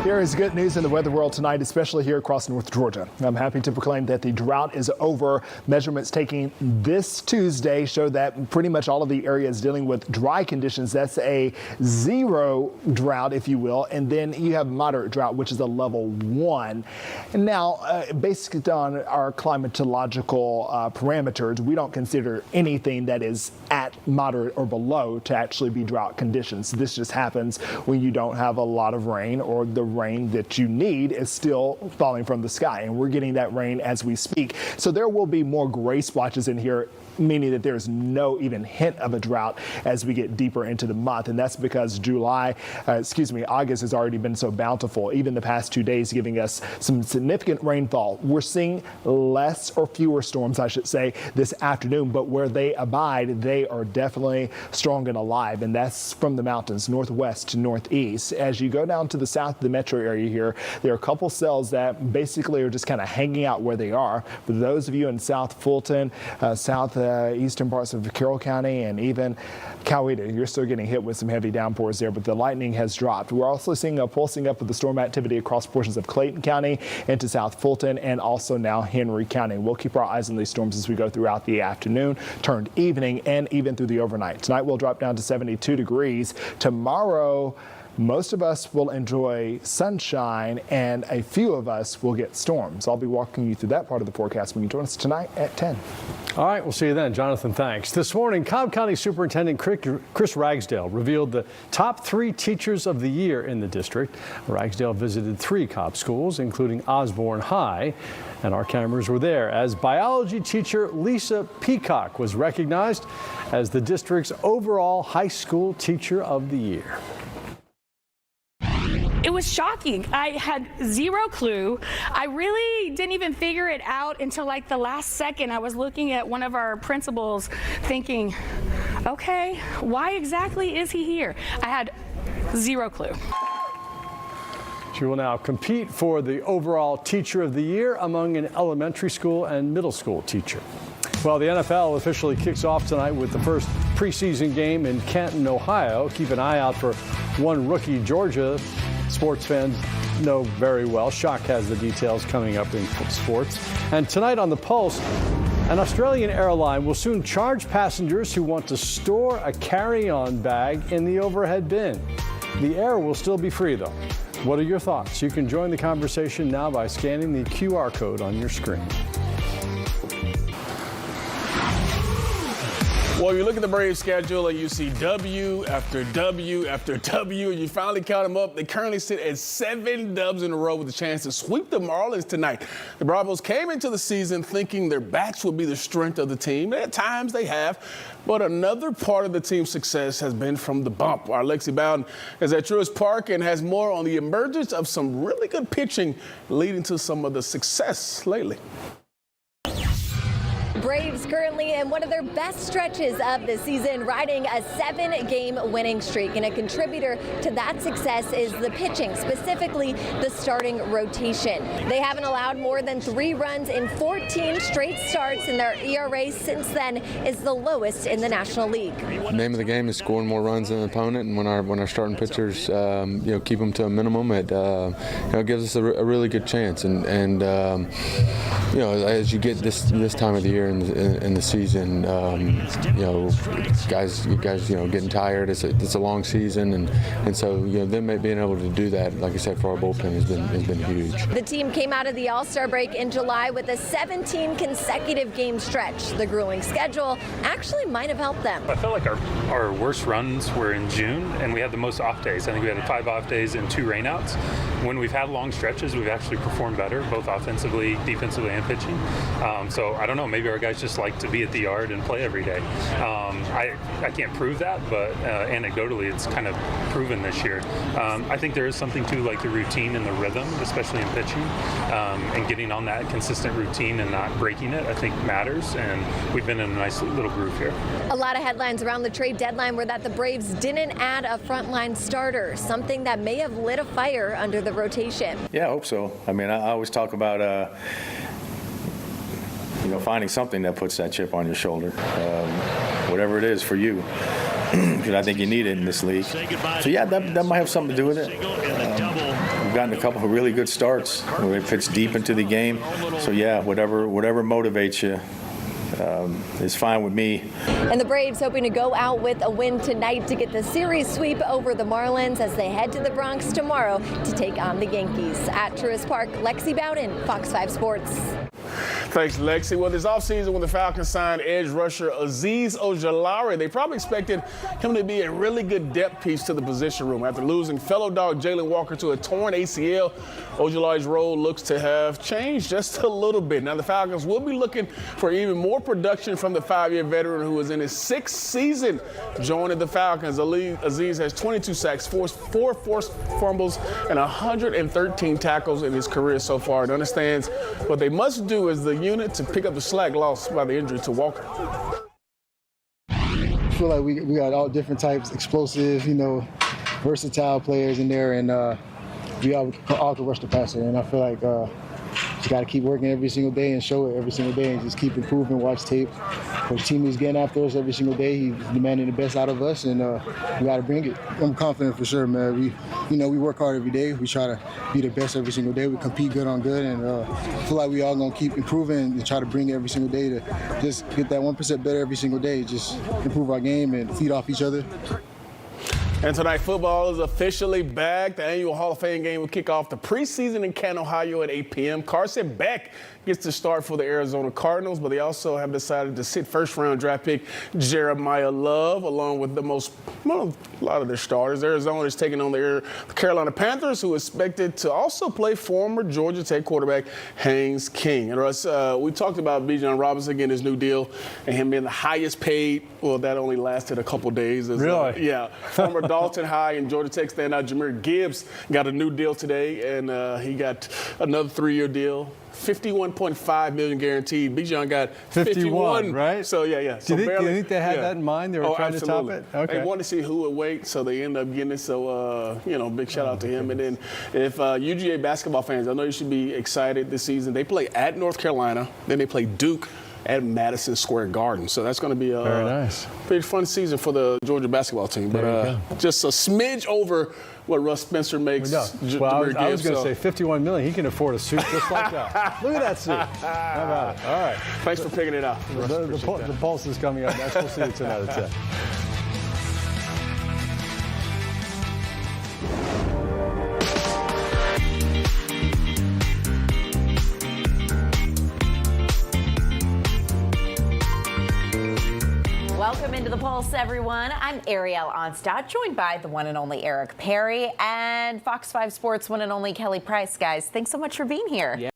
There is good news in the weather world tonight, especially here across North Georgia. I'm happy to proclaim that the drought is over. Measurements taken this Tuesday show that pretty much all of the areas dealing with dry conditions, that's a 0 drought, if you will. And then you have moderate drought, which is a level 1. And now, based on our climatological parameters, we don't consider anything that is at moderate or below to actually be drought conditions. This just happens when you don't have a lot of rain, or the rain that you need is still falling from the sky, and we're getting that rain as we speak. So there will be more gray splotches in here, meaning that there's no even hint of a drought as we get deeper into the month. And that's because August has already been so bountiful, even the past 2 days giving us some significant rainfall. We're seeing less or fewer storms, I should say, this afternoon, but where they abide, they are definitely strong and alive. And that's from the mountains, northwest to northeast. As you go down to the south of the metro area here, there are a couple cells that basically are just kind of hanging out where they are. For those of you in South Fulton, eastern parts of Carroll County, and even Coweta, you're still getting hit with some heavy downpours there, but the lightning has dropped. We're also seeing a pulsing up of the storm activity across portions of Clayton County into South Fulton, and also now Henry County. We'll keep our eyes on these storms as we go throughout the afternoon, turned evening, and even through the overnight. Tonight we'll drop down to 72 degrees. Tomorrow, most of us will enjoy sunshine, and a few of us will get storms. I'll be walking you through that part of the forecast when you join us tonight at 10. All right, we'll see you then. Jonathan, thanks. This morning, Cobb County Superintendent Chris Ragsdale revealed the top 3 teachers of the year in the district. Ragsdale visited 3 Cobb schools, including Osborne High, and our cameras were there as biology teacher Lisa Peacock was recognized as the district's overall high school teacher of the year. It was shocking. I had 0 clue. I really didn't even figure it out until like the last second. I was looking at one of our principals thinking, okay, why exactly is he here? I had 0 clue. She will now compete for the overall teacher of the year among an elementary school and middle school teacher. Well, the NFL officially kicks off tonight with the first preseason game in Canton, Ohio. Keep an eye out for one rookie Georgia sports fans know very well. Shock has the details coming up in sports. And tonight on The Pulse, an Australian airline will soon charge passengers who want to store a carry-on bag in the overhead bin. The air will still be free, though. What are your thoughts? You can join the conversation now by scanning the QR code on your screen. Well, you look at the Braves schedule and you see W after W after W, and you finally count them up. They currently sit at 7 dubs in a row with a chance to sweep the Marlins tonight. The Bravos came into the season thinking their bats would be the strength of the team. At times they have, but another part of the team's success has been from the bump. Our Lexi Bowden is at Truist Park and has more on the emergence of some really good pitching leading to some of the success lately. Braves currently in one of their best stretches of the season, riding a 7-game winning streak. And a contributor to that success is the pitching, specifically the starting rotation. They haven't allowed more than 3 runs in 14 straight starts, and their ERA since then is the lowest in the National League. The name of the game is scoring more runs than the opponent, and when our starting pitchers keep them to a minimum, it gives us a really good chance. And as you get this time of the year in the season, guys getting tired. It's a long season, and so them being able to do that, like I said, for our bullpen has been huge. The team came out of the All-Star break in July with a 17 consecutive game stretch. The grueling schedule actually might have helped them. I felt like our worst runs were in June, and we had the most off days. I think we had 5 off days and 2 rainouts. When we've had long stretches, we've actually performed better, both offensively, defensively, and pitching. So I don't know, maybe our guys just like to be at the yard and play every day. I can't prove that, but anecdotally it's kind of proven this year. I think there is something to like the routine and the rhythm, especially in pitching, and getting on that consistent routine and not breaking it, I think matters, and we've been in a nice little groove here. A lot of headlines around the trade deadline were that the Braves didn't add a frontline starter, something that may have lit a fire under the rotation. Yeah, I hope so. I mean, I always talk about finding something that puts that chip on your shoulder, whatever it is for you, because I think you need it in this league. So yeah, that might have something to do with it. We've gotten a couple of really good starts where they pitch deep into the game. So yeah, whatever motivates you is fine with me. And the Braves hoping to go out with a win tonight to get the series sweep over the Marlins as they head to the Bronx tomorrow to take on the Yankees. At Truist Park, Lexi Bowden, Fox 5 Sports. Thanks, Lexi. Well, this offseason when the Falcons signed edge rusher Azeez Ojulari, they probably expected him to be a really good depth piece to the position room. After losing fellow dog Jalen Walker to a torn ACL, Ojulari's role looks to have changed just a little bit. Now, the Falcons will be looking for even more production from the 5-year veteran who is in his 6th season joining the Falcons. Azeez has 22 sacks, 4 forced fumbles, and 113 tackles in his career so far. And understands what they must do as the unit to pick up the slack lost by the injury to Walker. I feel like we got all different types, explosive, versatile players in there, and we all can rush the passer. And I feel like just got to keep working every single day and show it every single day and just keep improving, watch tape. Coach Team is getting after us every single day. He's demanding the best out of us, and we got to bring it. I'm confident for sure, man. We work hard every day. We try to be the best every single day. We compete good on good, and I feel like we all going to keep improving and try to bring it every single day to just get that 1% better every single day, just improve our game and feed off each other. And tonight, football is officially back. The annual Hall of Fame game will kick off the preseason in Canton, Ohio at 8 p.m. Carson Beck gets to start for the Arizona Cardinals, but they also have decided to sit first-round draft pick Jeremiah Love, along with a lot of their starters. Arizona is taking on the Carolina Panthers, who is expected to also play former Georgia Tech quarterback Haynes King. And Russ, we talked about Bijan Robinson getting his new deal and him being the highest paid. Well, that only lasted a couple days. Really? Yeah. Former Dalton High and Georgia Tech standout Jahmyr Gibbs got a new deal today, and he got another 3-year deal. $51.5 million guaranteed. Bijan got 51, right? So yeah. Do you think they had that in mind? They were trying absolutely. to top it. Okay. They wanted to see who would wait, so they ended up getting it. So big shout out to him. And then, if UGA basketball fans, I know you should be excited this season. They play at North Carolina, then they play Duke at Madison Square Garden. So that's going to be a very nice, pretty fun season for the Georgia basketball team. But just a smidge over what Russ Spencer makes. Well, I was going to say $51 million. He can afford a suit just like that. Look at that suit. How about it? All right. Thanks for picking it up. The Pulse is coming up next. We'll see you tonight at 10. Welcome into the Pulse, everyone. I'm Ariel Onstadt, joined by the one and only Eric Perry and Fox 5 Sports one and only Kelly Price. Guys, thanks so much for being here.